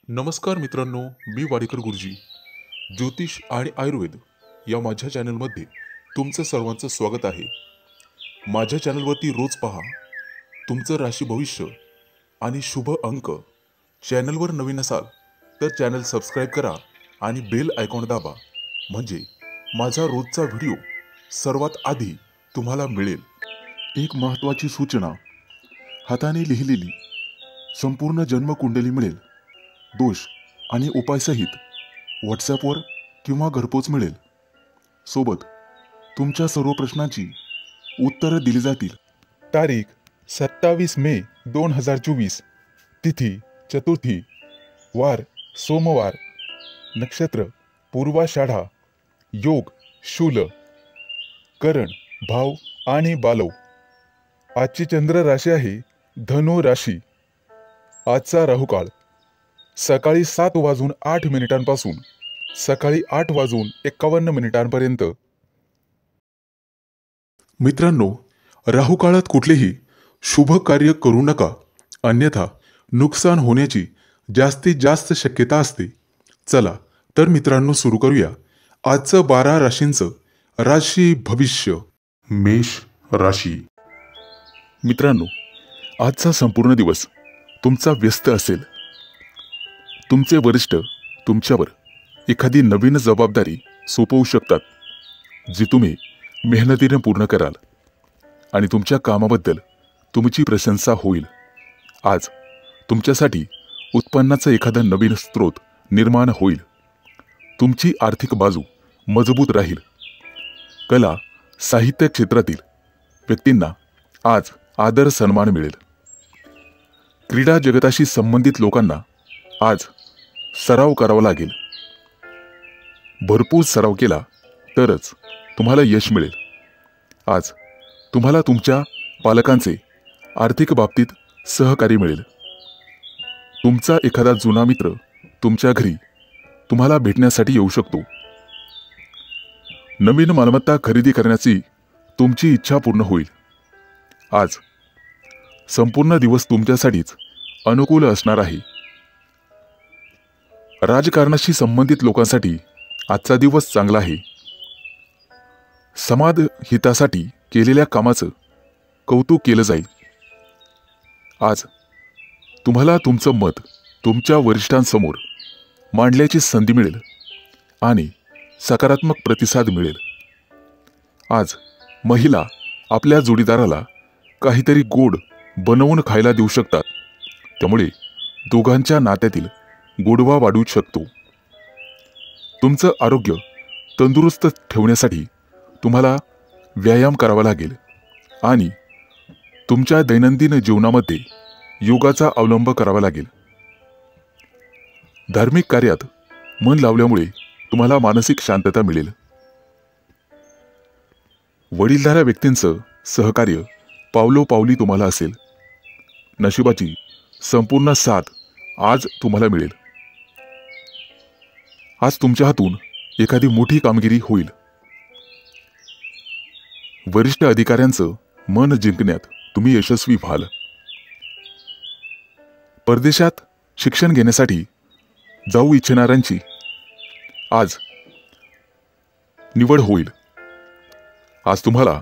नमस्कार मित्रांनो, मी वाडेकर गुरुजी. ज्योतिष आणि आयुर्वेद या माझ्या चॅनलमध्ये तुमचं सर्वांचं स्वागत आहे. माझ्या चॅनलवरती रोज पहा तुमचं राशी भविष्य आणि शुभ अंक. चॅनलवर नवीन असाल तर चॅनल सबस्क्राईब करा आणि बेल आयकॉन दाबा, म्हणजे माझा रोजचा व्हिडिओ सर्वात आधी तुम्हाला मिळेल. एक महत्त्वाची सूचना: हाताने लिहिलेली संपूर्ण जन्मकुंडली मिळेल. दोष आणि उपायसहित व्हॉट्सॲपवर किंवा घरपोच मिळेल. सोबत तुमच्या सर्व प्रश्नांची उत्तरं दिली जातील. तारीख 27 मे 2024. तिथी चतुर्थी. वार सोमवार. नक्षत्र पूर्वाषाढा. योग शूल. करण भाव आणि बालव. आजची चंद्र राशी आहे धनु राशी. आजचा राहुकाळ सकाळी 7:08 सकाळी 8:51 मित्रांनो, राहुकाळात कुठलेही शुभ कार्य करू नका, अन्यथा नुकसान होण्याची जास्तीत जास्त शक्यता असते. चला तर मित्रांनो, सुरू करूया आजचं 12 राशींचं राशी भविष्य. मेष राशी. मित्रांनो, आजचा संपूर्ण दिवस तुमचा व्यस्त असेल. तुमचे वरिष्ठ तुमच्यावर एखादी नवीन जबाबदारी सोपवू शकतात, जी तुम्ही मेहनतीने पूर्ण कराल आणि तुमच्या कामाबद्दल तुमची प्रशंसा होईल. आज तुमच्यासाठी उत्पन्नाचा एखादा नवीन स्रोत निर्माण होईल. तुमची आर्थिक बाजू मजबूत राहील. कला साहित्य क्षेत्रातील व्यक्तींना आज आदर सन्मान मिळेल. क्रीडा जगताशी संबंधित लोकांना आज सराव करावा लागेल. भरपूर सराव केला तरच तुम्हाला यश मिळेल. आज तुम्हाला तुमच्या पालकांचे आर्थिक बाबतीत सहकार्य मिळेल. तुमचा एखादा जुना मित्र तुमच्या घरी तुम्हाला भेटण्यासाठी येऊ शकतो. नवीन मालमत्ता खरेदी करण्याची तुमची इच्छा पूर्ण होईल. आज संपूर्ण दिवस तुमच्यासाठीच अनुकूल असणार आहे. राजकारणाशी संबंधित लोकांसाठी आजचा दिवस चांगला आहे. समाज हितासाठी केलेल्या कामाचं कौतुक केलं जाईल. आज तुम्हाला तुमचं मत तुमच्या वरिष्ठांसमोर मांडण्याची संधी मिळेल आणि सकारात्मक प्रतिसाद मिळेल. आज महिला आपल्या जोडीदाराला काहीतरी गोड बनवून खायला देऊ शकतात, त्यामुळे दोघांच्या नात्यातील गोडवा वाढू शकतो. तुमचं आरोग्य तंदुरुस्त ठेवण्यासाठी तुम्हाला व्यायाम करावा लागेल आणि तुमच्या दैनंदिन जीवनामध्ये योगाचा अवलंब करावा लागेल. धार्मिक कार्यात मन लावल्यामुळे तुम्हाला मानसिक शांतता मिळेल. वडीलधाऱ्या व्यक्तींचं सहकार्य पावलोपावली तुम्हाला असेल. नशिबाची संपूर्ण साथ आज तुम्हाला मिळेल. आज तुमच्या हातून एखादी मोठी कामगिरी होईल. वरिष्ठ अधिकाऱ्यांचं मन जिंकण्यात तुम्ही यशस्वी व्हाल. परदेशात शिक्षण घेण्यासाठी जाऊ इच्छिणाऱ्यांची आज निवड होईल. आज तुम्हाला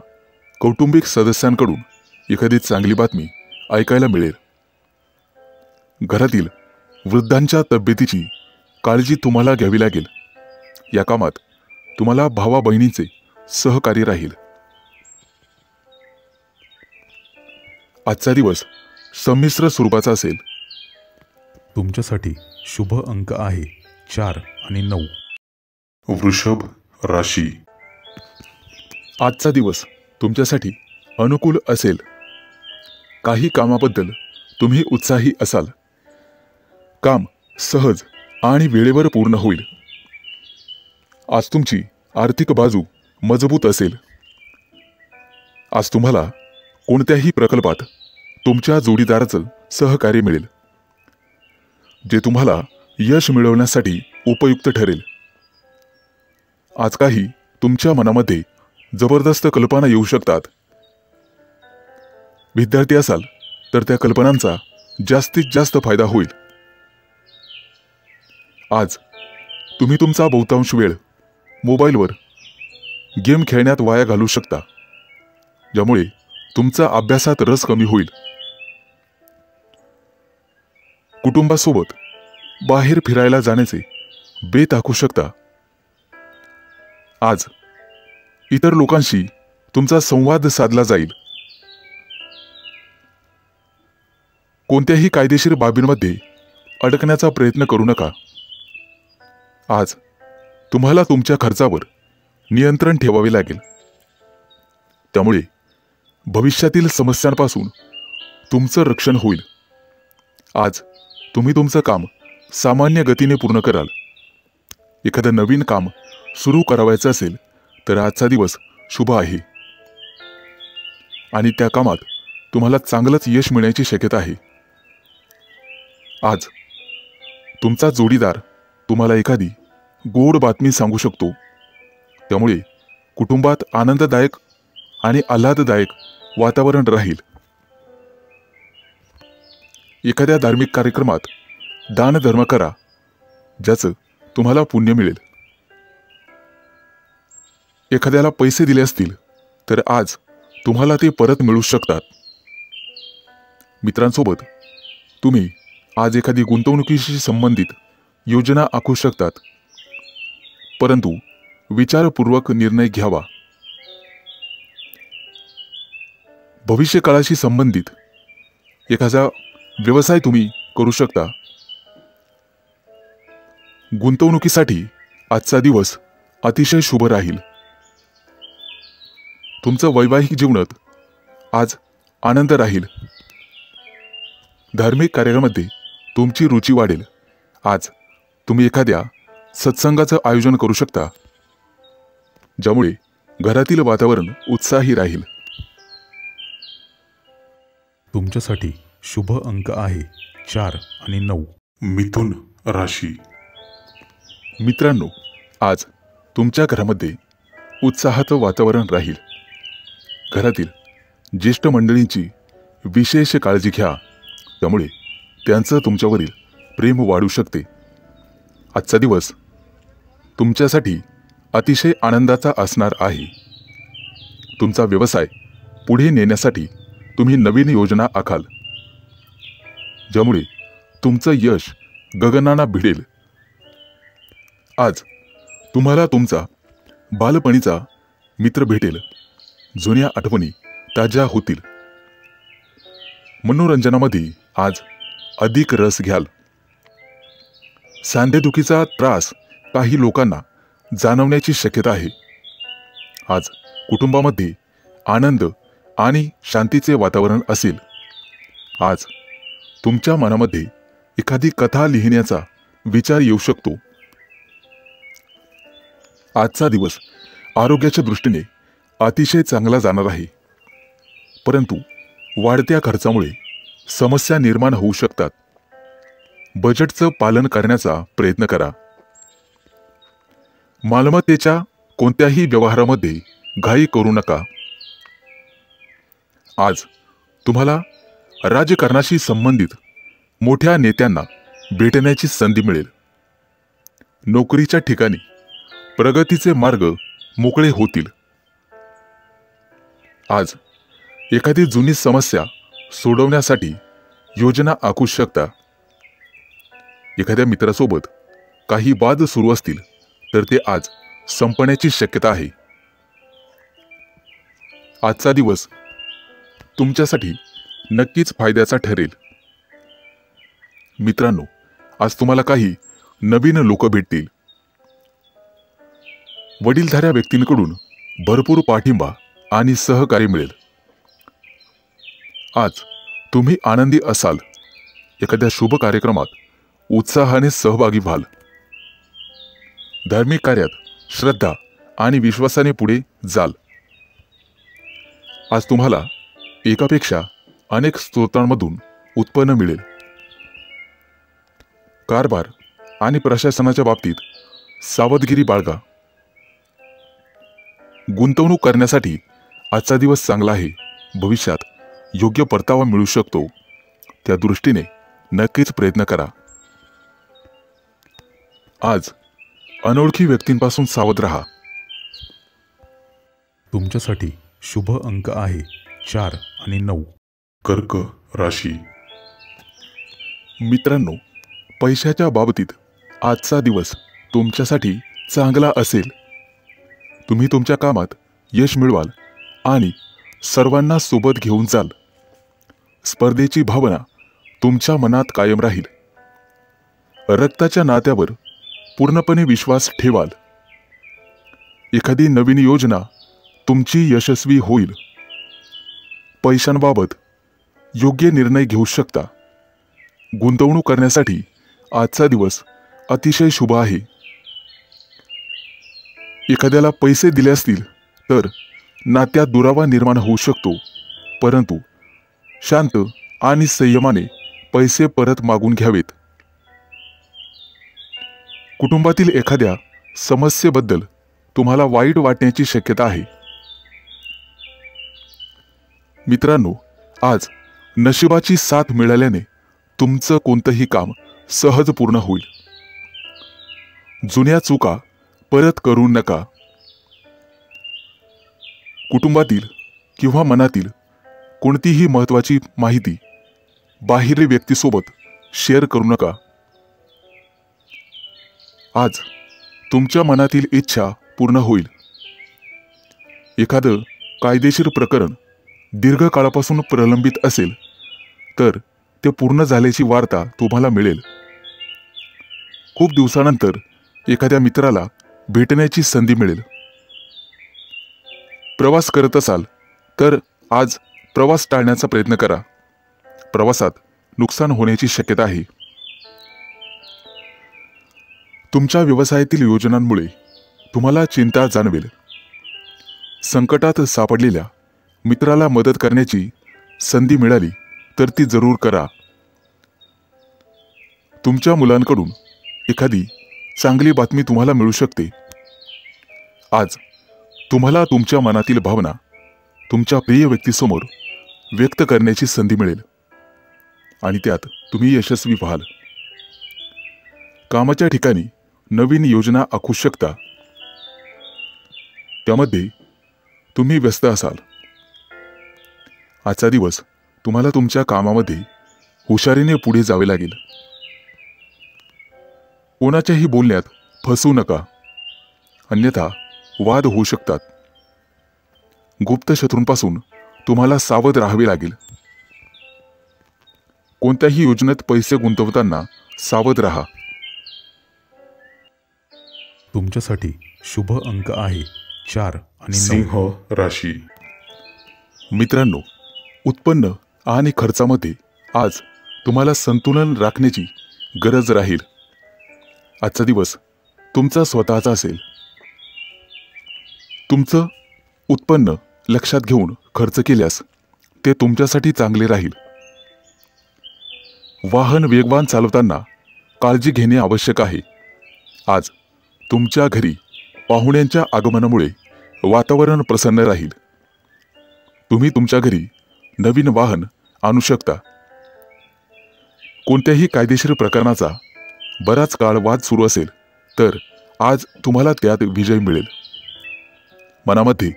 कौटुंबिक सदस्यांकडून एखादी चांगली बातमी ऐकायला मिळेल. घरातील वृद्धांच्या तब्येतीची काळजी तुम्हाला घ्यावी लागेल. या कामात तुम्हाला भावा बहिणीचे सहकार्य राहील. आजचा दिवस संमिश्र स्वरूपाचा असेल. तुमच्यासाठी शुभ अंक आहे 4 आणि 9. वृषभ राशी. आजचा दिवस तुमच्यासाठी अनुकूल असेल. काही कामाबद्दल तुम्ही उत्साही असाल. काम सहज आणि वेळेवर पूर्ण होईल. आज तुमची आर्थिक बाजू मजबूत असेल. आज तुम्हाला कोणत्याही प्रकल्पात तुमच्या जोडीदाराचं सहकार्य मिळेल, जे तुम्हाला यश मिळवण्यासाठी उपयुक्त ठरेल. आज काही तुमच्या मनामध्ये जबरदस्त कल्पना येऊ शकतात. विद्यार्थी असाल तर त्या कल्पनांचा जास्तीत जास्त फायदा होईल. आज तुम्ही तुमचा बहुतांश वेळ मोबाईलवर गेम खेळण्यात वाया घालवू शकता, ज्यामुळे तुमचा अभ्यासात रस कमी होईल. कुटुंबासोबत बाहेर फिरायला जाण्याचे बेत आखू शकता. आज इतर लोकांशी तुमचा संवाद साधला जाईल. कोणत्याही कायदेशीर बाबींमध्ये अडकण्याचा प्रयत्न करू नका. आज तुम्हाला तुमच्या खर्चावर नियंत्रण ठेवावे लागेल. त्यामुळे भविष्यातील समस्यांपासून तुमचं रक्षण होईल. आज तुम्ही तुमचं काम सामान्य गतीने पूर्ण कराल. एखादं नवीन काम सुरू करावायचं असेल तर आजचा दिवस शुभ आहे आणि त्या कामात तुम्हाला चांगलंच यश मिळण्याची शक्यता आहे. आज तुमचा जोडीदार तुम्हाला एखादी गोड बातमी सांगू शकतो. त्यामुळे कुटुंबात आनंददायक आणि आल्हाददायक वातावरण राहील. एखाद्या धार्मिक कार्यक्रमात दानधर्म करा, ज्याचं तुम्हाला पुण्य मिळेल. एखाद्याला पैसे दिले असतील तर आज तुम्हाला ते परत मिळू शकतात. मित्रांसोबत तुम्ही आज एखादी गुंतवणुकीशी संबंधित योजना आखू शकतात, परंतु विचारपूर्वक निर्णय घ्यावा. भविष्यकाळाशी संबंधित एखादा व्यवसाय तुम्ही करू शकता. गुंतवणुकीसाठी आजचा दिवस अतिशय शुभ राहील. तुमचं वैवाहिक जीवनात आज आनंद राहील. धार्मिक कार्यामध्ये तुमची रुची वाढेल. आज तुम्ही एखाद्या सत्संगाचं आयोजन करू शकता, ज्यामुळे घरातील वातावरण उत्साही राहील. तुमच्यासाठी शुभ अंक आहे 4 आणि 9. मिथुन राशी. मित्रांनो, आज तुमच्या घरामध्ये उत्साहाचं वातावरण राहील. घरातील ज्येष्ठ मंडळींची विशेष काळजी घ्या, त्यामुळे त्यांचं तुमच्यावरील प्रेम वाढू शकते. आजचा दिवस तुमच्यासाठी अतिशय आनंदाचा असणार आहे. तुमचा व्यवसाय पुढे नेण्यासाठी तुम्ही नवीन योजना आखाल, ज्यामुळे तुमचं यश गगनाला भिडेल. आज तुम्हाला तुमचा बालपणीचा मित्र भेटेल. जुन्या आठवणी ताज्या होतील. मनोरंजनामध्ये आज अधिक रस घ्याल. सांधेदुखीचा त्रास काही लोकांना जाणवण्याची शक्यता आहे. आज कुटुंबामध्ये आनंद आणि शांतीचे वातावरण असेल. आज तुमच्या मनामध्ये एखादी कथा लिहिण्याचा विचार येऊ शकतो. आजचा दिवस आरोग्याच्या दृष्टीने अतिशय चांगला जाणार आहे, परंतु वाढत्या खर्चामुळे समस्या निर्माण होऊ शकतात. बजेटचं पालन करण्याचा प्रयत्न करा. मालमत्तेच्या कोणत्याही व्यवहारामध्ये घाई करू नका. आज तुम्हाला राजकारणाशी संबंधित मोठ्या नेत्यांना भेटण्याची संधी मिळेल. नोकरीच्या ठिकाणी प्रगतीचे मार्ग मोकळे होतील. आज एखादी जुनी समस्या सोडवण्यासाठी योजना आखू शकता. एखाद्या मित्रासोबत काही वाद सुरू असतील तर ते आज संपण्याची शक्यता आहे. आजचा दिवस तुमच्यासाठी नक्कीच फायद्याचा ठरेल. मित्रांनो, आज तुम्हाला काही नवीन लोक भेटतील. वडीलधाऱ्या व्यक्तींकडून भरपूर पाठिंबा आणि सहकार्य मिळेल. आज तुम्ही आनंदी असाल. एखाद्या शुभ कार्यक्रमात उत्साहाने सहभागी व्हाल. धार्मिक कार्यात श्रद्धा आणि विश्वासाने पुढे जाल. आज तुम्हाला एकापेक्षा अनेक स्रोतांमधून उत्पन्न मिळेल. कारभार आणि प्रशासनाच्या बाबतीत सावधगिरी बाळगा. गुंतवणूक करण्यासाठी आजचा दिवस चांगला आहे. भविष्यात योग्य परतावा मिळू शकतो. त्या दृष्टीने नक्कीच प्रयत्न करा. आज अनोळखी व्यक्तींपासून सावध राहा. तुमच्यासाठी शुभ अंक आहे 4 आणि 9. कर्क राशी. मित्रांनो, पैशाच्या बाबतीत आजचा दिवस तुमच्यासाठी चांगला असेल. तुम्ही तुमच्या कामात यश मिळवाल आणि सर्वांना सोबत घेऊन जाल. स्पर्धेची भावना तुमच्या मनात कायम राहील. रक्ताच्या नात्यावर पूर्णपणे विश्वास ठेवाल. एखादी नवीन योजना तुमची यशस्वी होईल. पैशांबाबत योग्य निर्णय घेऊ शकता. गुंतवणूक करण्यासाठी आजचा दिवस अतिशय शुभ आहे. एखाद्याला पैसे दिले असतील तर नात्यात दुरावा निर्माण होऊ शकतो, परंतु शांत आणि संयमाने पैसे परत मागून घ्यावेत. कुटुंबातील एखाद्या समस्येबद्दल तुम्हाला वाईट वाटण्याची शक्यता आहे. मित्रांनो, आज नशिबाची साथ मिळाल्याने तुमचं कोणतंही काम सहज पूर्ण होईल. जुन्या चुका परत करू नका. कुटुंबातील किंवा मनातील कोणतीही महत्त्वाची माहिती बाहेरील व्यक्तीसोबत शेअर करू नका. आज तुमच्या मनातील इच्छा पूर्ण होईल. एखादं कायदेशीर प्रकरण दीर्घकाळापासून प्रलंबित असेल तर ते पूर्ण झाल्याची वार्ता तुम्हाला मिळेल. खूप दिवसानंतर एखाद्या मित्राला भेटण्याची संधी मिळेल. प्रवास करत असाल तर आज प्रवास टाळण्याचा प्रयत्न करा. प्रवासात नुकसान होण्याची शक्यता आहे. तुमच्या व्यवसायातील योजनांमुळे तुम्हाला चिंता जाणवेल. संकटात सापडलेल्या मित्राला मदत करण्याची संधी मिळाली तर ती जरूर करा. तुमच्या मुलांकडून एखादी चांगली बातमी तुम्हाला मिळू शकते. आज तुम्हाला तुमच्या मनातील भावना तुमच्या प्रिय व्यक्तीसमोर व्यक्त करण्याची संधी मिळेल आणि त्यात तुम्ही यशस्वी व्हाल. कामाच्या ठिकाणी नवीन योजना आखू शकता. त्यामध्ये तुम्ही व्यस्त असाल. आजचा दिवस तुम्हाला तुमच्या कामामध्ये हुशारीने पुढे जावे लागेल. कोणाच्याही बोलण्यात फसू नका, अन्यथा वाद होऊ शकतात. गुप्त शत्रूंपासून तुम्हाला सावध राहावे लागेल. कोणत्याही योजनेत पैसे गुंतवताना सावध राहा. तुमच्यासाठी शुभ अंक आहे 4 आणि 9. सिंह राशी. मित्रांनो, उत्पन्न आणि खर्चामध्ये आज तुम्हाला संतुलन राखण्याची गरज राहील. आजचा दिवस तुमचा स्वतःचा असेल. तुमचं उत्पन्न लक्षात घेऊन खर्च केल्यास ते तुमच्यासाठी चांगले राहील. वाहन वेगवान चालवताना काळजी घेणे आवश्यक आहे. आज तुमच्या घरी पाहुण्यांच्या आगमनामुळे वातावरण प्रसन्न राहील. तुम्ही तुमच्या घरी नवीन वाहन आणू शकता. कोणत्याही कायदेशीर प्रकरणाचा बराच काळ वाद सुरू असेल तर आज तुम्हाला त्यात विजय मिळेल. मनामध्ये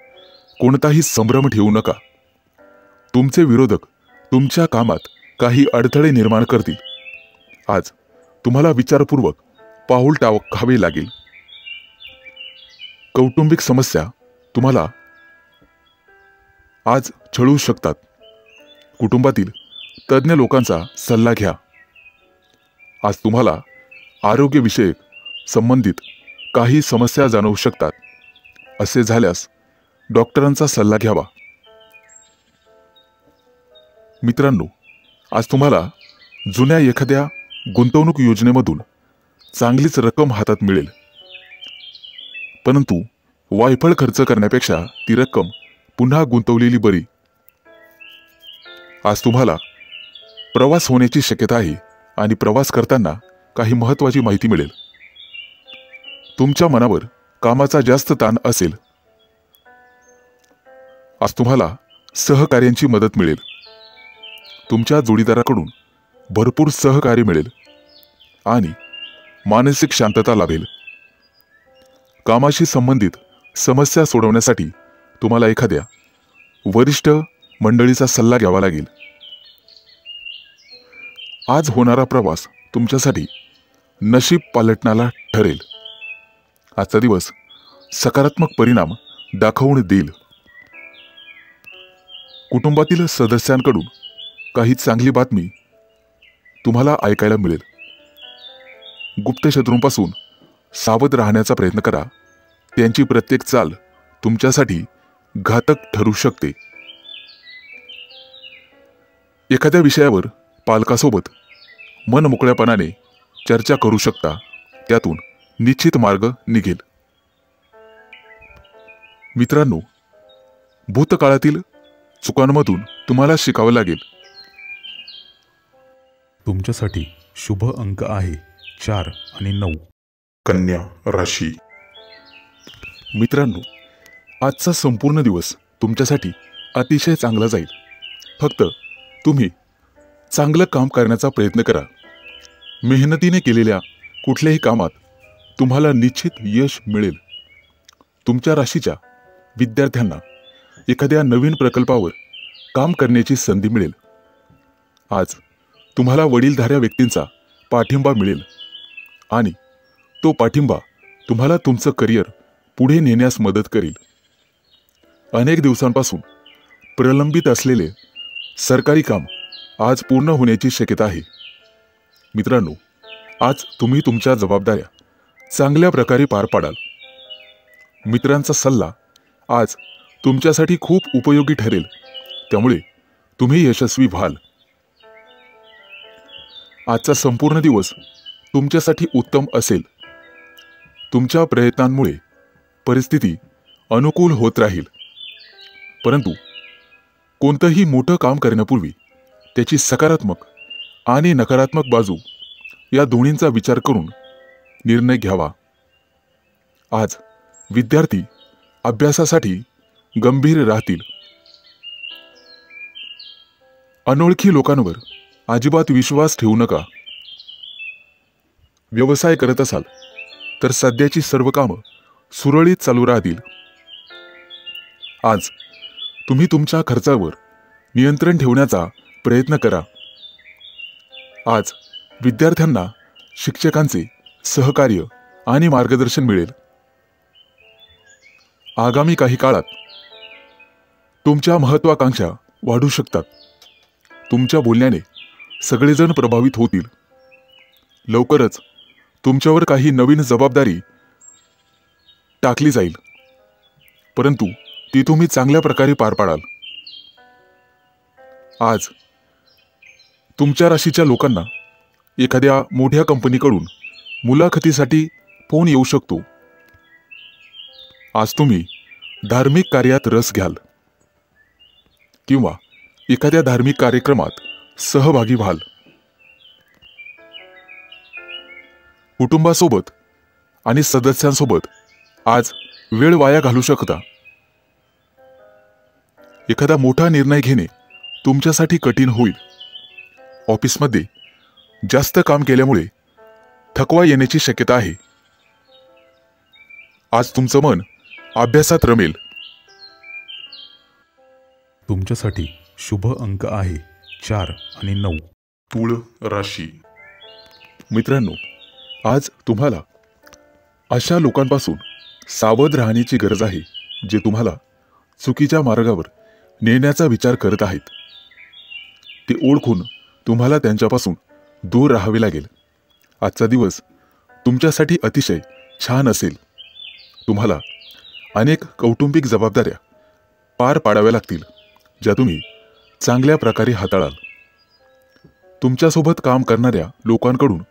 कोणताही संभ्रम ठेवू नका. तुमचे विरोधक तुमच्या कामात काही अडथळे निर्माण करतील. आज तुम्हाला विचारपूर्वक पाऊल टाकावे लागेल. कौटुंबिक समस्या तुम्हाला आज छळू शकतात. कुटुंबातील तज्ज्ञ लोकांचा सल्ला घ्या. आज तुम्हाला आरोग्यविषयक संबंधित काही समस्या जाणवू शकतात. असे झाल्यास डॉक्टरांचा सल्ला घ्यावा. मित्रांनो, आज तुम्हाला जुन्या एखाद्या गुंतवणूक योजनेमधून चांगलीच रक्कम हातात मिळेल. परंतु वायफळ खर्च करण्यापेक्षा ती रक्कम पुन्हा गुंतवलेली बरी. आज तुम्हाला प्रवास होण्याची शक्यता आहे आणि प्रवास करताना काही महत्त्वाची माहिती मिळेल. तुमच्या मनावर कामाचा जास्त ताण असेल. आज तुम्हाला सहकार्यांची मदत मिळेल. तुमच्या जोडीदाराकडून भरपूर सहकार्य मिळेल आणि मानसिक शांतता लाभेल. कामाशी संबंधित समस्या सोडवण्यासाठी तुम्हाला एखाद्या वरिष्ठ मंडळीचा सल्ला घ्यावा लागेल. आज होणारा प्रवास तुमच्यासाठी नशीब पालटणारा ठरेल. आजचा दिवस सकारात्मक परिणाम दाखवून देईल. कुटुंबातील सदस्यांकडून काही चांगली बातमी तुम्हाला ऐकायला मिळेल. गुप्त शत्रूंपासून सावध राहण्याचा प्रयत्न करा. त्यांची प्रत्येक चाल तुमच्यासाठी घातक ठरू शकते. एखाद्या विषयावर पालकासोबत मन मोकळ्यापणाने चर्चा करू शकता. त्यातून निश्चित मार्ग निघेल. मित्रांनो, भूतकाळातील चुकांमधून तुम्हाला शिकावं लागेल. तुमच्यासाठी शुभ अंक आहे 4 आणि 9. कन्या राशी. मित्रांनो, आजचा संपूर्ण दिवस तुमच्यासाठी अतिशय चांगला जाईल. फक्त तुम्ही चांगलं काम करण्याचा प्रयत्न करा. मेहनतीने केलेल्या कुठल्याही कामात तुम्हाला निश्चित यश मिळेल. तुमच्या राशीच्या विद्यार्थ्यांना एखाद्या नवीन प्रकल्पावर काम करण्याची संधी मिळेल. आज तुम्हाला वडीलधाऱ्या व्यक्तींचा पाठिंबा मिळेल आणि तो पाठिंबा तुम्हाला तुमचं करिअर पुढे नेण्यास मदत करेल. अनेक दिवसांपासून प्रलंबित असलेले सरकारी काम आज पूर्ण होण्याची शक्यता आहे. मित्रांनो, आज तुम्ही तुमच्या जबाबदाऱ्या चांगल्या प्रकारे पार पाडाल. मित्रांचा सल्ला आज तुमच्यासाठी खूप उपयोगी ठरेल. त्यामुळे तुम्ही यशस्वी व्हाल. आजचा संपूर्ण दिवस तुमच्यासाठी उत्तम असेल. तुमच्या प्रयत्नांमुळे परिस्थिती अनुकूल होत राहील. परंतु कोणतंही मोठं काम करण्यापूर्वी त्याची सकारात्मक आणि नकारात्मक बाजू या दोन्हींचा विचार करून निर्णय घ्यावा. आज विद्यार्थी अभ्यासासाठी गंभीर राहतील. अनोळखी लोकांवर अजिबात विश्वास ठेवू नका. व्यवसाय करत असाल तर सध्याची सर्व कामं सुरळीत चालू राहतील. आज तुम्ही तुमच्या खर्चावर नियंत्रण ठेवण्याचा प्रयत्न करा. आज विद्यार्थ्यांना शिक्षकांचे सहकार्य आणि मार्गदर्शन मिळेल. आगामी काही काळात तुमच्या महत्त्वाकांक्षा वाढू शकतात. तुमच्या बोलण्याने सगळेजण प्रभावित होतील. लवकरच तुमच्यावर काही नवीन जबाबदारी टाकली जाईल, परंतु ती तुम्ही चांगल्या प्रकारे पार पाडाल. आज तुमच्या राशीच्या लोकांना एखाद्या मोठ्या कंपनीकडून मुलाखतीसाठी फोन येऊ शकतो. आज तुम्ही धार्मिक कार्यात रस घ्याल किंवा एखाद्या धार्मिक कार्यक्रमात सहभागी व्हाल. कुटुंबासोबत आणि सदस्यांसोबत आज वेळ वाया घालू शकता. एखादा मोठा निर्णय घेणे तुमच्यासाठी कठीण होईल. ऑफिसमध्ये जास्त काम केल्यामुळे थकवा येण्याची शक्यता आहे. आज तुमचं मन अभ्यासात रमेल. तुमच्यासाठी शुभ अंक आहे 4 आणि 9. तुळ राशी. मित्रांनो, आज तुम्हाला अशा लोकांपासून सावध राहण्याची गरज आहे जे तुम्हाला चुकीच्या मार्गावर नेण्याचा विचार करत आहेत. ते ओळखून तुम्हाला त्यांच्यापासून दूर राहावे लागेल. आजचा दिवस तुमच्यासाठी अतिशय छान असेल. तुम्हाला अनेक कौटुंबिक जबाबदाऱ्या पार पाडाव्या लागतील, ज्या तुम्ही चांगल्या प्रकारे हाताळाल. तुमच्यासोबत काम करणाऱ्या लोकांकडून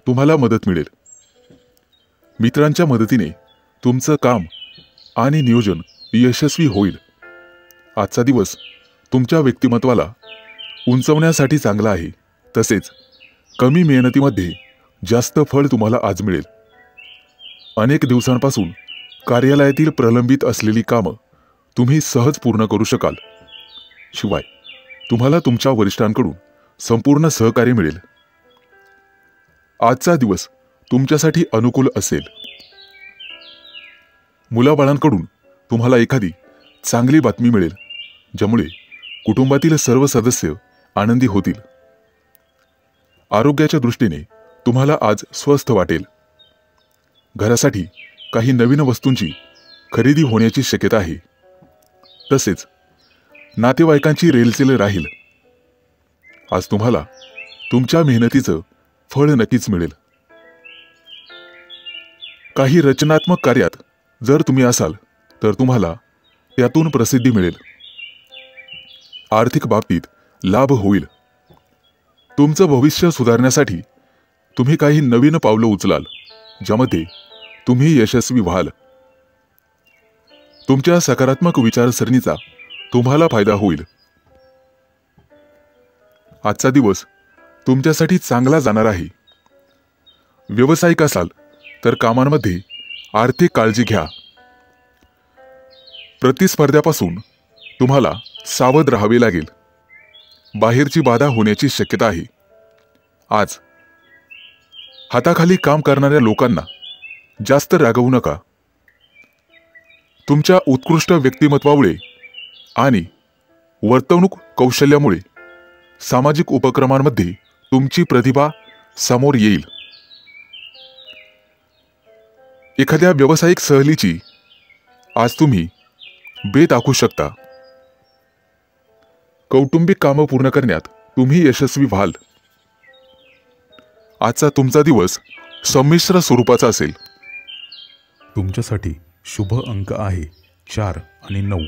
तुम्हाला मदत मिळेल. मित्रांच्या मदतीने तुमचं काम आणि नियोजन यशस्वी होईल. आजचा दिवस तुमच्या व्यक्तिमत्वाला उंचवण्यासाठी चांगला आहे. तसेच कमी मेहनतीमध्ये जास्त फळ तुम्हाला आज मिळेल. अनेक दिवसांपासून कार्यालयातील प्रलंबित असलेली कामं तुम्ही सहज पूर्ण करू शकाल. शिवाय तुम्हाला तुमच्या वरिष्ठांकडून संपूर्ण सहकार्य मिळेल. आजचा दिवस तुमच्यासाठी अनुकूल असेल. मुलाबाळांकडून तुम्हाला एखादी चांगली बातमी मिळेल, ज्यामुळे कुटुंबातील सर्व सदस्य आनंदी होतील. आरोग्याच्या दृष्टीने तुम्हाला आज स्वस्थ वाटेल. घरासाठी काही नवीन वस्तूंची खरेदी होण्याची शक्यता आहे. तसेच नातेवाईकांची रेलचेल राहील. आज तुम्हाला तुमच्या मेहनतीचं फळ नक्कीच मिळेल. काही रचनात्मक कार्यात जर तुम्ही असाल तर तुम्हाला त्यातून प्रसिद्धी मिळेल. आर्थिक बाबतीत लाभ होईल. तुमचं भविष्य सुधारण्यासाठी तुम्ही काही नवीन पावलं उचलाल, ज्यामध्ये तुम्ही यशस्वी व्हाल. तुमच्या सकारात्मक विचारसरणीचा तुम्हाला फायदा होईल. आजचा दिवस तुमच्यासाठी चांगला जाणार आहे. व्यावसायिक असाल तर कामांमध्ये आर्थिक काळजी घ्या. प्रतिस्पर्ध्यापासून तुम्हाला सावध राहावे लागेल. बाहेरची बाधा होण्याची शक्यता आहे. आज हाताखाली काम करणाऱ्या लोकांना जास्त रागवू नका. तुमच्या उत्कृष्ट व्यक्तिमत्वामुळे आणि वर्तवणूक कौशल्यामुळे सामाजिक उपक्रमांमध्ये तुमची प्रतिभा समोर येईल. एखाद्या व्यावसायिक सहलीची आज तुम्ही बेत आखू शकता. कौटुंबिक कामं पूर्ण करण्यात तुम्ही यशस्वी व्हाल. आजचा तुमचा दिवस संमिश्र स्वरूपाचा असेल. तुमच्यासाठी शुभ अंक आहे 4 आणि 9.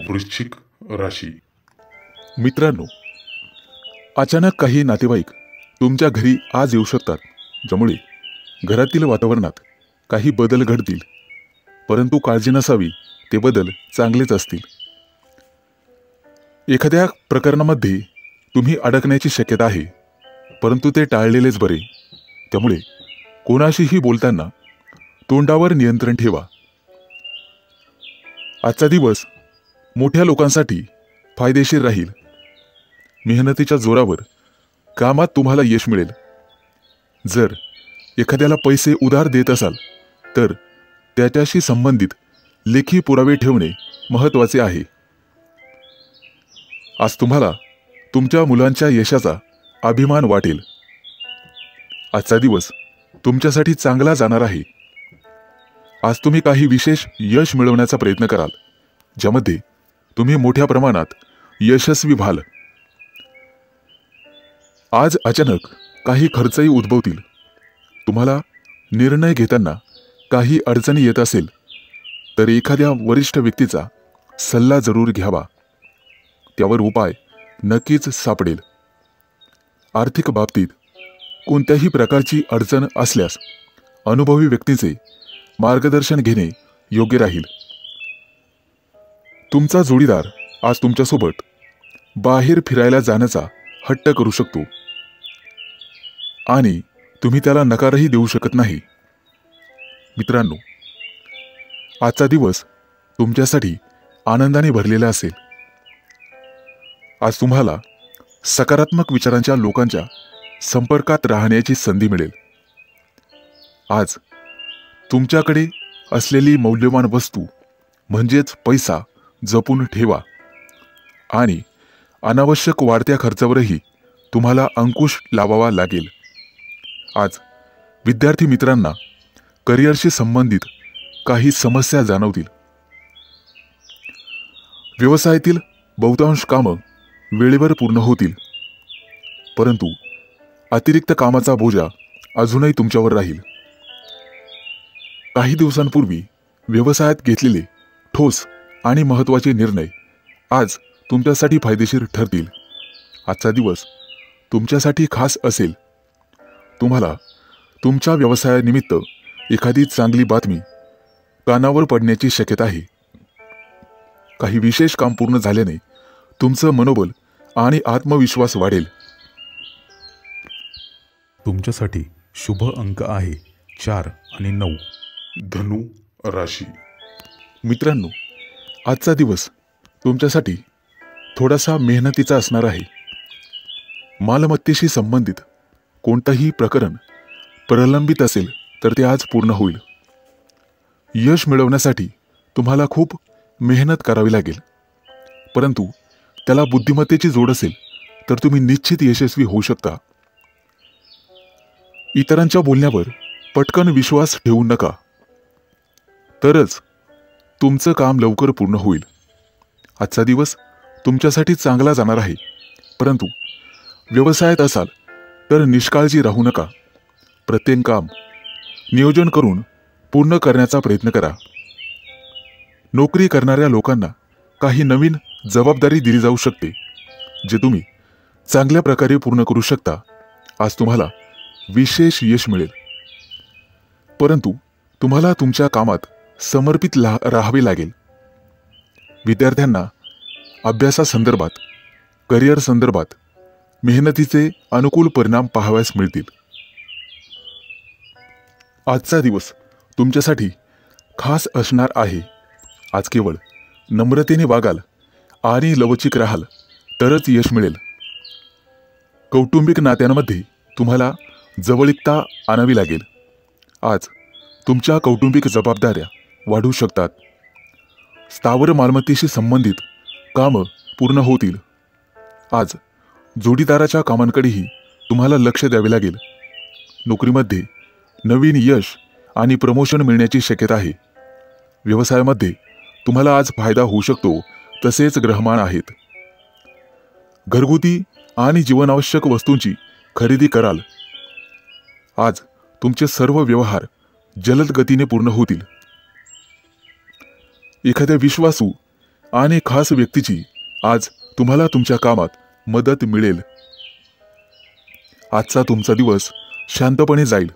वृश्चिक राशी. मित्रांनो, अचानक काही नातेवाईक तुमच्या घरी आज येऊ शकतात, ज्यामुळे घरातील वातावरणात काही बदल घडतील. परंतु काळजी नसावी, ते बदल चांगलेच असतील. एखाद्या प्रकरणामध्ये तुम्ही अडकण्याची शक्यता आहे, परंतु ते टाळलेलेच बरे. त्यामुळे कोणाशीही बोलताना तोंडावर नियंत्रण ठेवा. आजचा दिवस मोठ्या लोकांसाठी फायदेशीर राहील. मेहनतीच्या जोरावर कामात तुम्हाला यश मिळेल. जर एखाद्याला पैसे उधार देत असाल तर त्याच्याशी संबंधित लेखी पुरावे ठेवणे महत्त्वाचे आहे. आज तुम्हाला तुमच्या मुलांच्या यशाचा अभिमान वाटेल. आजचा दिवस तुमच्यासाठी चांगला जाणार आहे. आज तुम्ही काही विशेष यश मिळवण्याचा प्रयत्न कराल, ज्यामध्ये तुम्ही मोठ्या प्रमाणात यशस्वी व्हाल. आज अचानक काही खर्चही उद्भवतील. तुम्हाला निर्णय घेताना काही अडचणी येत असेल तर एखाद्या वरिष्ठ व्यक्तीचा सल्ला जरूर घ्यावा. त्यावर उपाय नक्कीच सापडेल. आर्थिक बाबतीत कोणत्याही प्रकारची अडचण असल्यास अनुभवी व्यक्तीचे मार्गदर्शन घेणे योग्य राहील. तुमचा जोडीदार आज तुमच्यासोबत बाहेर फिरायला जाण्याचा हट्ट करू शकतो आणि तुम्ही त्याला नकारही देऊ शकत नाही. मित्रांनो, आजचा दिवस तुमच्यासाठी आनंदाने भरलेला असेल. आज तुम्हाला सकारात्मक विचारांच्या लोकांच्या संपर्कात राहण्याची संधी मिळेल. आज तुमच्याकडे असलेली मौल्यवान वस्तू म्हणजेच पैसा जपून ठेवा आणि अनावश्यक वाढत्या खर्चावरही तुम्हाला अंकुश लावावा लागेल. आज विद्यार्थी मित्रांना करिअरशी संबंधित काही समस्या जाणवतील. व्यवसायातील बहुतांश कामं वेळेवर पूर्ण होतील, परंतु अतिरिक्त कामाचा बोजा अजूनही तुमच्यावर राहील. काही दिवसांपूर्वी व्यवसायात घेतलेले ठोस आणि महत्त्वाचे निर्णय आज तुमच्यासाठी फायदेशीर ठरतील. आजचा दिवस तुमच्यासाठी खास असेल. तुम्हाला तुमच्या व्यवसायानिमित्त एखादी चांगली बातमी कानावर पडण्याची शक्यता आहे. काही विशेष काम पूर्ण झाल्याने तुमचं मनोबल आणि आत्मविश्वास वाढेल. तुमच्यासाठी शुभ अंक आहे 4 आणि 9. धनु राशी. मित्रांनो, आजचा दिवस तुमच्यासाठी थोडासा मेहनतीचा असणार आहे. मालमत्तेशी संबंधित कोणतंही प्रकरण प्रलंबित असेल तर ते आज पूर्ण होईल. यश मिळवण्यासाठी तुम्हाला खूप मेहनत करावी लागेल, परंतु त्याला बुद्धिमत्तेची जोड असेल तर तुम्ही निश्चित यशस्वी होऊ शकता. इतरांच्या बोलण्यावर पटकन विश्वास ठेवू नका, तरच तुमचं काम लवकर पूर्ण होईल. आजचा दिवस तुमच्यासाठी चांगला जाणार आहे, परंतु व्यवसायात असाल तर निष्काळजी राहू नका. प्रत्येक काम नियोजन करून पूर्ण करण्याचा प्रयत्न करा. नोकरी करणाऱ्या लोकांना काही नवीन जबाबदारी दिली जाऊ शकते, जे तुम्ही चांगल्या प्रकारे पूर्ण करू शकता. आज तुम्हाला विशेष यश मिळेल, परंतु तुम्हाला तुमच्या कामात समर्पित राहावे लागेल. विद्यार्थ्यांना अभ्यासासंदर्भात, करिअर संदर्भात मेहनतीचे अनुकूल परिणाम पाहावयास मिळतील. आजचा दिवस तुमच्यासाठी खास असणार आहे. आज केवळ नम्रतेने वागाल आणि लवचिक राहाल तरच यश मिळेल. कौटुंबिक नात्यांमध्ये तुम्हाला जवळीकता आणावी लागेल. आज तुमच्या कौटुंबिक जबाबदाऱ्या वाढू शकतात. स्थावर मालमत्तेशी संबंधित कामं पूर्ण होतील. आज जोडीदाराच्या कामांकडेही तुम्हाला लक्ष द्यावे लागेल. नोकरीमध्ये नवीन यश आणि प्रमोशन मिळण्याची शक्यता आहे. व्यवसायामध्ये तुम्हाला आज फायदा होऊ शकतो. तसेच ग्रहमान आहेत. घरगुती आणि जीवनावश्यक वस्तूंची खरेदी कराल. आज तुमचे सर्व व्यवहार जलद गतीने पूर्ण होतील. एखाद्या विश्वासू आणि खास व्यक्तीची आज तुम्हाला तुमच्या कामात मदत मिळेल. आजचा तुमचा दिवस शांतपणे जाईल.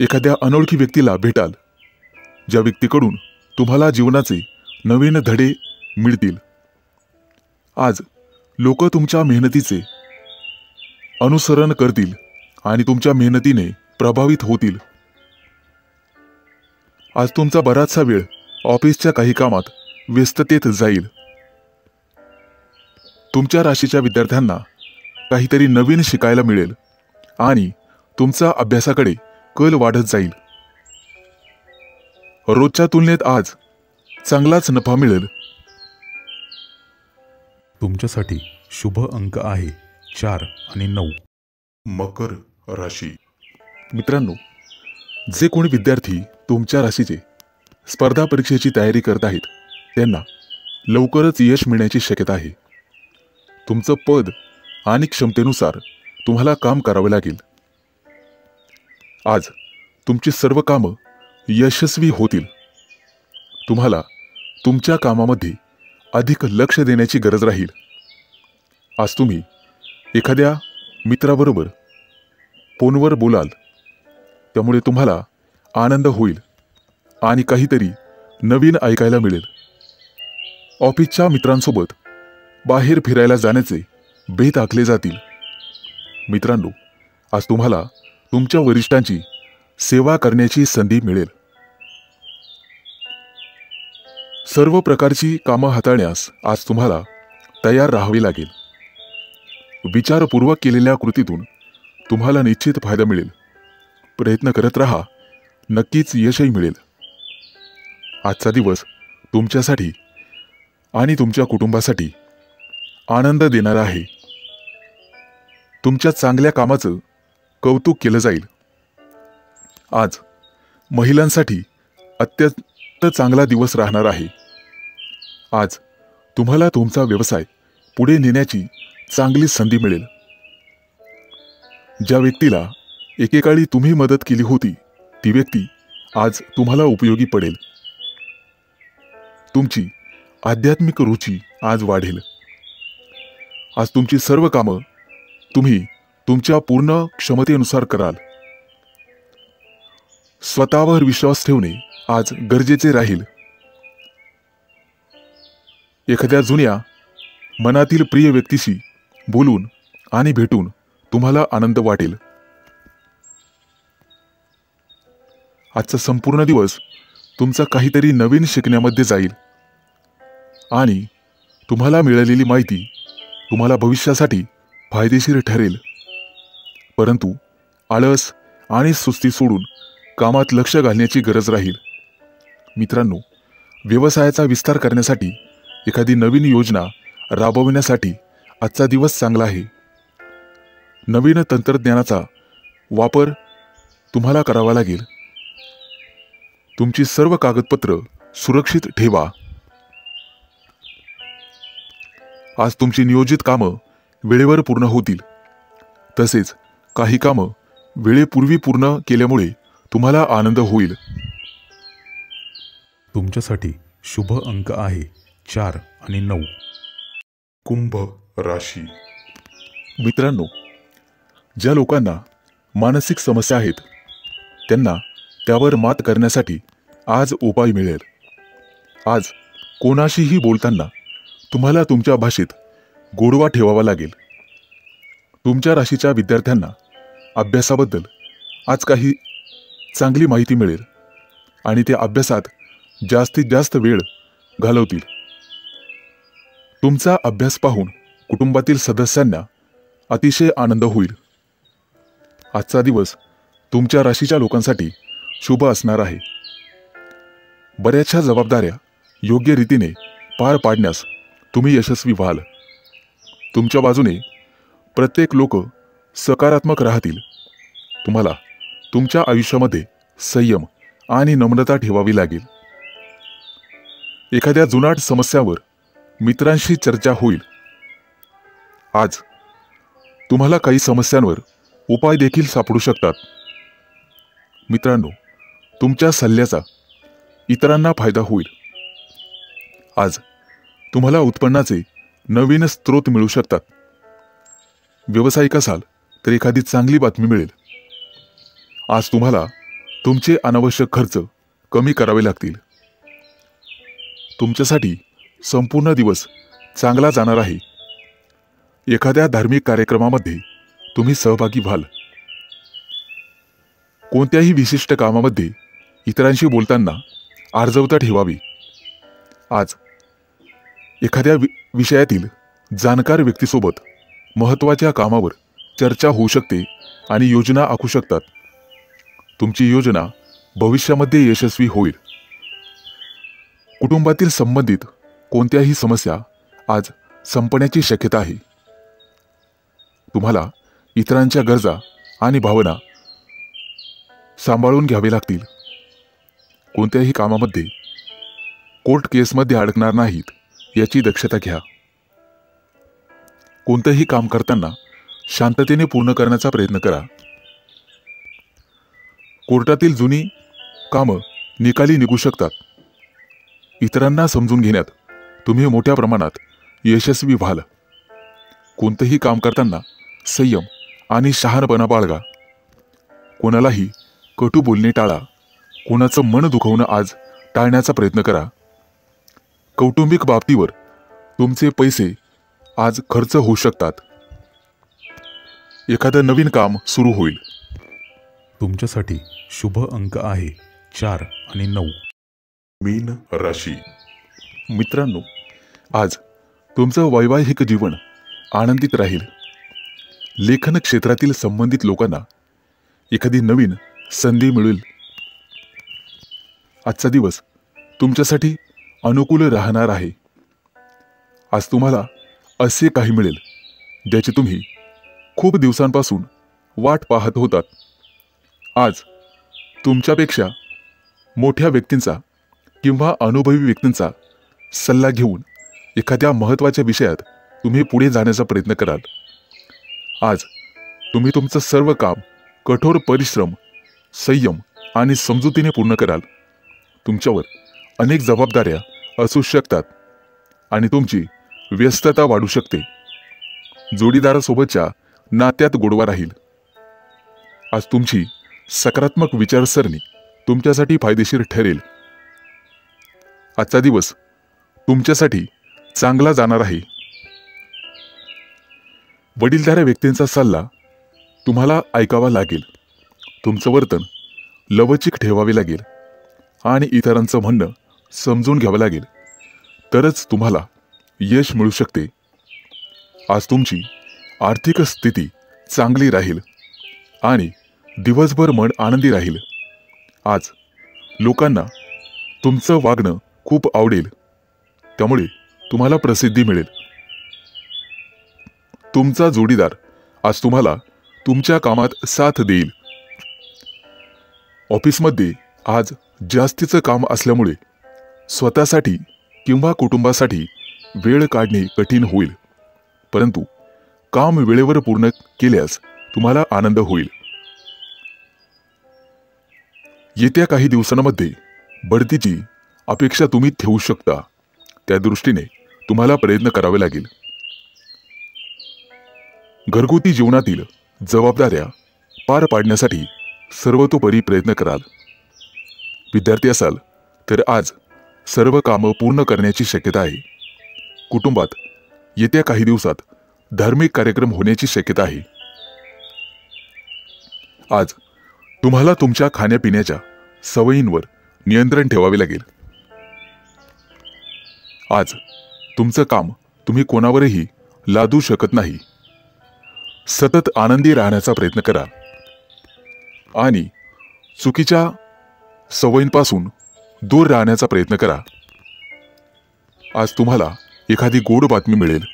एखाद्या अनोळखी व्यक्तीला भेटाल, ज्या व्यक्तीकडून तुम्हाला जीवनाचे नवीन धडे मिळतील. आज लोक तुमच्या मेहनतीचे अनुसरण करतील आणि तुमच्या मेहनतीने प्रभावित होतील. आज तुमचा बराचसा वेळ ऑफिसच्या काही कामात व्यस्ततेत जाईल. तुमच्या राशीच्या विद्यार्थ्यांना काहीतरी नवीन शिकायला मिळेल आणि तुमचा अभ्यासाकडे कल वाढत जाईल. रोजच्या तुलनेत आज चांगलाच नफा मिळेल. तुमच्यासाठी शुभ अंक आहे 4 आणि 9. मकर राशी. मित्रांनो, जे कोणी विद्यार्थी तुमच्या राशीचे स्पर्धा परीक्षेची तयारी करत आहेत त्यांना लवकरच यश मिळण्याची शक्यता आहे. तुमचं पद आणि क्षमतेनुसार तुम्हाला काम करावे लागेल. आज तुमची सर्व कामं यशस्वी होतील. तुम्हाला तुमच्या कामामध्ये अधिक लक्ष देण्याची गरज राहील. आज तुम्ही एखाद्या मित्राबरोबर फोनवर बोलाल, त्यामुळे तुम्हाला आनंद होईल आणि काहीतरी नवीन ऐकायला मिळेल. ऑफिसच्या मित्रांसोबत बाहेर फिरायला जाण्याचे बेत आखले जातील. मित्रांनो, आज तुम्हाला तुमच्या वरिष्ठांची सेवा करण्याची संधी मिळेल. सर्व प्रकारची कामं हाताळण्यास आज तुम्हाला तयार राहावे लागेल. विचारपूर्वक केलेल्या कृतीतून तुम्हाला निश्चित फायदा मिळेल. प्रयत्न करत राहा, नक्कीच यशही मिळेल. आजचा दिवस तुमच्यासाठी आणि तुमच्या कुटुंबासाठी आनंद देणारा आहे. तुमच्या चांगल्या कामाचं कौतुक केलं जाईल. आज महिलांसाठी अत्यंत चांगला दिवस राहणार आहे. आज तुम्हाला तुमचा व्यवसाय पुढे नेण्याची चांगली संधी मिळेल. ज्या व्यक्तीला एकेकाळी तुम्ही मदत केली होती ती व्यक्ती आज तुम्हाला उपयोगी पडेल. तुमची आध्यात्मिक रुची आज वाढेल. आज तुमची सर्व कामं तुम्ही तुमच्या पूर्ण क्षमतेनुसार कराल. स्वतःवर विश्वास ठेवणे आज गरजेचे राहील. एखाद्या जुन्या मनातील प्रिय व्यक्तीशी बोलून आणि भेटून तुम्हाला आनंद वाटेल. आजचा संपूर्ण दिवस तुमचा काहीतरी नवीन शिकण्यामध्ये जाईल आणि तुम्हाला मिळालेली माहिती तुम्हाला भविष्यासाठी फायदेशीर ठरेल. परंतु आळस आणि सुस्ती सोडून कामात लक्ष घालण्याची गरज राहील. मित्रांनो, व्यवसायाचा विस्तार करण्यासाठी एखादी नवीन योजना राबविण्यासाठी आजचा दिवस चांगला आहे. नवीन तंत्रज्ञानाचा वापर तुम्हाला करावा लागेल. तुमची सर्व कागदपत्र सुरक्षित ठेवा. आज तुमची नियोजित कामं वेळेवर पूर्ण होतील. तसेच काही कामं वेळेपूर्वी पूर्ण केल्यामुळे तुम्हाला आनंद होईल. तुमच्यासाठी शुभ अंक आहे 4 आणि 9. कुंभ राशी. मित्रांनो, ज्या लोकांना मानसिक समस्या आहेत त्यांना त्यावर मात करण्यासाठी आज उपाय मिळेल. आज कोणाशीही बोलताना तुम्हाला तुमच्या भाषेत गोडवा ठेवावा लागेल. तुमच्या राशीच्या विद्यार्थ्यांना अभ्यासाबद्दल आज काही चांगली माहिती मिळेल आणि ते अभ्यासात जास्तीत जास्त वेळ घालवतील. तुमचा अभ्यास पाहून कुटुंबातील सदस्यांना अतिशय आनंद होईल. आजचा दिवस तुमच्या राशीच्या लोकांसाठी शुभ असणार आहे. बऱ्याचशा जबाबदाऱ्या योग्य रीतीने पार पाडण्यास तुम्ही यशस्वी व्हाल. तुमच्या बाजूने प्रत्येक लोक सकारात्मक राहतील. तुम्हाला तुमच्या आयुष्यामध्ये संयम आणि नम्रता ठेवावी लागेल. एखाद्या जुनाट समस्यावर मित्रांशी चर्चा होईल. आज तुम्हाला काही समस्यांवर उपाय देखील सापडू शकतात. मित्रांनो, तुमच्या सल्ल्याचा इतरांना फायदा होईल. आज तुम्हाला उत्पन्नाचे नवीन स्रोत मिळू शकतात. व्यावसायिक असाल तर एखादी चांगली बातमी मिळेल. आज तुम्हाला तुमचे अनावश्यक खर्च कमी करावे लागतील. तुमच्यासाठी संपूर्ण दिवस चांगला जाणार आहे. एखाद्या धार्मिक कार्यक्रमामध्ये तुम्ही सहभागी व्हाल. कोणत्याही विशिष्ट कामामध्ये इतरांशी बोलताना आर्जवता ठेवावी. आज एखाद्या विषयातील जाणकार व्यक्तीसोबत महत्त्वाच्या कामावर चर्चा होऊ शकते आणि योजना आखू शकतात. तुमची योजना भविष्यामध्ये यशस्वी होईल. कुटुंबातील संबंधित कोणत्याही समस्या आज संपण्याची शक्यता आहे. तुम्हाला इतरांच्या गरजा आणि भावना सांभाळून घ्यावे लागतील. कोणत्याही कामामध्ये कोर्ट केसमध्ये अडकणार नाहीत याची दक्षता घ्या. कोणतेही काम करताना शांततेने पूर्ण करण्याचा प्रयत्न करा. कोर्टातील जुनी कामं निकाली निघू शकतात. इतरांना समजून घेण्यात तुम्ही मोठ्या प्रमाणात यशस्वी व्हाल. कोणतेही काम करताना संयम आणि शहाणपणा बाळगा. कोणालाही कटू बोलणे टाळा. कोणाचं मन दुखवणं आज टाळण्याचा प्रयत्न करा. कौटुंबिक बाबतीवर तुमचे पैसे आज खर्च होऊ शकतात. एखादं नवीन काम सुरू होईल. तुमच्यासाठी शुभ अंक आहे 4 आणि 9. मीन राशी. मित्रांनो, आज तुमचं वैवाहिक जीवन आनंदित राहील. लेखन क्षेत्रातील संबंधित लोकांना एखादी नवीन संधी मिळेल. आजचा दिवस तुमच्यासाठी अनुकूल राहणार आहे. आज तुम्हाला असे काही मिळेल ज्याची तुम्ही खूप दिवसांपासून वाट पाहत होतात. आज तुमच्यापेक्षा मोठ्या व्यक्तींचा किंवा अनुभवी व्यक्तींचा सल्ला घेऊन एखाद्या महत्त्वाच्या विषयात तुम्ही पुढे जाण्याचा प्रयत्न कराल. आज तुम्ही तुमचं सर्व काम कठोर परिश्रम, संयम आणि समजुतीने पूर्ण कराल. तुमच्यावर अनेक जबाबदाऱ्या असू शकतात आणि तुमची व्यस्तता वाढू शकते. जोडीदारासोबतच्या नात्यात गोडवा राहील. आज तुमची सकारात्मक विचारसरणी तुमच्यासाठी फायदेशीर ठरेल. आजचा दिवस तुमच्यासाठी चांगला जाणार आहे. वडीलधाऱ्या व्यक्तींचा सल्ला तुम्हाला ऐकावा लागेल. तुमचं वर्तन लवचिक ठेवावे लागेल आणि इतरांचं म्हणणं समजून घ्यावं लागेल. तरच तुम्हाला यश मिळू शकते. आज तुमची आर्थिक स्थिती चांगली राहील आणि दिवसभर मन आनंदी राहील. आज लोकांना तुमचं वागणं खूप आवडेल, त्यामुळे तुम्हाला प्रसिद्धी मिळेल. तुमचा जोडीदार आज तुम्हाला तुमच्या कामात साथ देईल. ऑफिसमध्ये आज जास्तीचं काम असल्यामुळे स्वतःसाठी किंवा कुटुंबासाठी वेळ काढणे कठीण होईल, परंतु काम वेळेवर पूर्ण केल्यास तुम्हाला आनंद होईल. येत्या काही दिवसांमध्ये बढतीची अपेक्षा तुम्ही ठेवू शकता, त्या दृष्टीने तुम्हाला प्रयत्न करावे लागेल. घरगुती जीवनातील जबाबदाऱ्या पार पाडण्यासाठी सर्वतोपरी प्रयत्न कराल. विद्यार्थी असाल तर आज सर्व कामं पूर्ण करण्याची शक्यता आहे. कुटुंबात येत्या काही दिवसात धार्मिक कार्यक्रम होण्याची शक्यता आहे. आज तुम्हाला तुमच्या खाण्यापिण्याच्या सवयींवर नियंत्रण ठेवावे लागेल. आज तुमचं काम तुम्ही कोणावरही लादू शकत नाही. सतत आनंदी राहण्याचा प्रयत्न करा आणि चुकीच्या सवयींपासून दूर राहण्याचा प्रयत्न करा. आज तुम्हाला एखादी गोड बातमी मिळेल.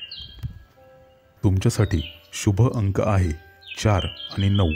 तुमच्यासाठी शुभ अंक आहे 4 आणि 9.